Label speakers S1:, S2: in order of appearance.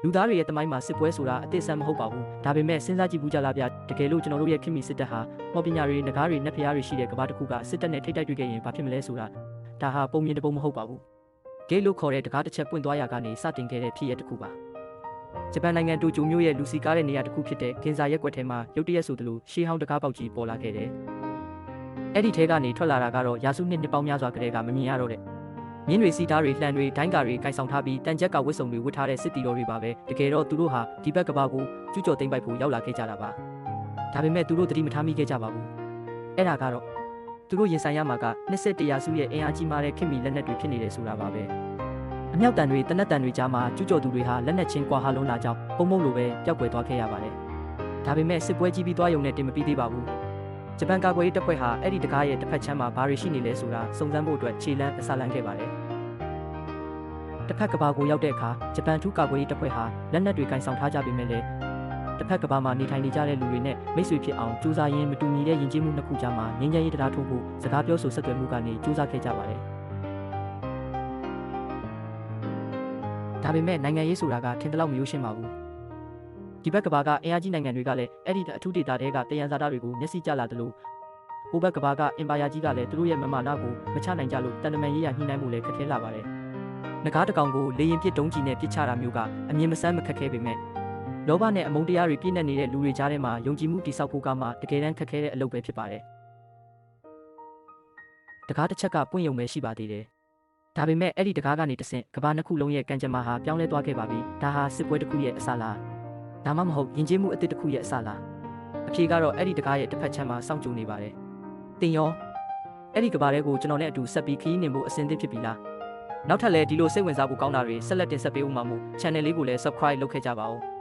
S1: လူသားတွေရဲ့တမိုင်းမှာစစ်ပွဲဆိုတာအသစ်ဆန်းမဟုတ်ပါဘူးဒါပေမဲ့စဉ်းစားကြည့်ဘူးကြလားဗျတကယ်လို့ကျွန်တော်တို့ရဲ့ခင်မီစစ်တပ်ဟာမော်ပညာတွေငကားတွေနက်ဖျားတွေရှိတဲ့ကမ္ဘာတစ်ခုကစစ်တပ်နဲ့ထိပ်တိုက်တွေ့ခဲ့ရင်ဘာဖြစ်မလဲဆိုတာဒါဟာပုံမြင်တပုံမဟုတ်ပါဘူးဂိတ်လို့ခေါ်တဲ့တကားတစ်ချက်ပွင့်သွားရာကနေစတင်ခဲ့တဲ့ဖြစ်ရပ်တစ်ခုပါဂျပန်နိုင်ငံတိုကျိုမြို့ရဲ့လူစီကားတဲ့နေရာတစ်ခုဖြစ်တဲ့ဂင်ဇာရက်ကွက်ထဲမှာရုတ်တရက်ဆိုသလိုရှေးဟောင်းတကားပေါက်ကြီးပေါ်လာခဲ့တယ်အဲ့ဒီထဲကနေထွက်လာတာကတော့ရာစုနှစ်ပေါင်းများစွာကတည်းကမမြင်ရတော့တဲ့မြင်းတွေစီသားတွေလှန်တွေဒိုင်းကာတွေကိုင်ဆောင်ထားပြီးတန်ကြက်ကဝတ်စုံတွေဝတ်ထားတဲ့စစ်တီတော်တွေပါပဲတကယ်တော့သူတို့ဟာဒီဘက်ကဘာကိုကျူးကျော်သိမ်းပိုက်ဖို့ရောက်လာခဲ့ကြတာပါဒါပေမဲ့သူတို့သတိမထားမိခဲ့ကြပါဘူးအဲ့ဒါကတော့သူတို့ရင်ဆိုင်ရမှာက21ရာစုရဲ့အင်အားကြီးမားတဲ့ခင်မီလက်နက်တွေဖြစ်နေတယ်ဆိုတာပါပဲအမြောက်တန်တွေတနက်တန်တွေကြားမှာကျူးကျော်သူတွေဟာလက်နက်ချင်းကွာဟာလုံးလာကြောင်းပုံမုံလိုပဲပျောက်ကွယ်သွားခဲ့ရပါတယ်ဒါပေမဲ့စစ်ပွဲကြီးပြီးသွားရုံနဲ့တင်မပြီးသေးပါဘူးဂျပန်ကာကွယ်ရေးတပ်ဖွဲ့ဟာအဲ့ဒီတကားရဲ့တစ်ဖက်ချမ်းမှာဘာတွေရှိနေလဲဆိုတာစုံစမ်းဖို့အတွက်ခြေလမ်းအစလန်းခဲ့ပါတယ်တစ်ဖက်ကဘာကိုရောက်တဲ့အခါဂျပန်ထူးကာကွယ်ရေးတပ်ဖွဲ့ဟာလက်နက်တွေကင်ဆောင်ထားကြပေမဲ့လည်းတစ်ဖက်ကဘာမှာနေထိုင်နေကြတဲ့လူတွေနဲ့မိတ်ဆွေဖြစ်အောင်စူးစမ်းရင်းမတူညီတဲ့ယဉ်ကျေးမှုနှစ်ခုကြားမှာငြိမ်းချမ်းရေးတရားထိုးဖို့စကားပြောဆိုဆက်သွယ်မှုကနေစူးစမ်းခဲ့ကြပါတယ်ဒါပေမဲ့နိုင်ငံရေးဆိုတာကထင်သလောက်မရိုးရှင်းပါဘူးဒီဘက်ကဘာကအင်အားကြီးနိုင်ငံတွေကလည်းအဲ့ဒီအထူးဒေသတွေကတယံဇာတာတွေကိုမျက်စိကျလာတယ်လို့ဟိုဘက်ကဘာကအင်ပါယာကြီးကလည်းသူတို့ရဲ့မမာနာကိုမချနိုင်ကြလို့တန်တမန်ရေးရညှိနှိုင်းမှုလည်းခက်ခဲလာပါတယ်ငကားတကောင်ကိုလေရင်ပစ်တုံးကြီးနဲ့ပစ်ချတာမျိုးကအမြင်မဆန်းမခက်ခဲပေမဲ့လောဘနဲ့အမုန်းတရားတွေပြည့်နေနေတဲ့လူတွေကြားထဲမှာယုံကြည်မှုတည်ဆောက်ဖို့ကမှတကယ်တမ်းခက်ခဲတဲ့အလုပ်ပဲဖြစ်ပါတယ်တကားတစ်ချက်ကပွင့်ယုံပဲရှိပါသေးတယ်ဒါပေမဲ့အဲ့ဒီတကားကနေတဆင့်ကဘာနှစ်ခုလုံးရဲ့ကံကြမ္မာဟာပြောင်းလဲသွားခဲ့ပါပြီဒါဟာစစ်ပွဲတစ်ခုရဲ့အစလားဒါမှမဟုတ်ယဉ်ကျေးမှုအသစ်တစ်ခုရဲ့အစလားအဖြေကတော့အဲ့ဒီတကားရဲ့တစ်ဖက်ချမ်းမှာစောင့်ကြိုနေပါတယ်တင်ရောအဲ့ဒီကဘာတွေကိုကျွန်တော်နဲ့အတူဆက်ပြီးခရီးနှင်ဖို့အဆင်သင့်ဖြစ်ပြီလားနောက်ထပ်လည်းဒီလိုစိတ်ဝင်စားဖို့ကောင်းတာတွေဆက်လက်တင်ဆက်ပေးဦးမှာမို့ channel လေးကိုလည်း subscribe လုပ်ခဲ့ကြပါဦး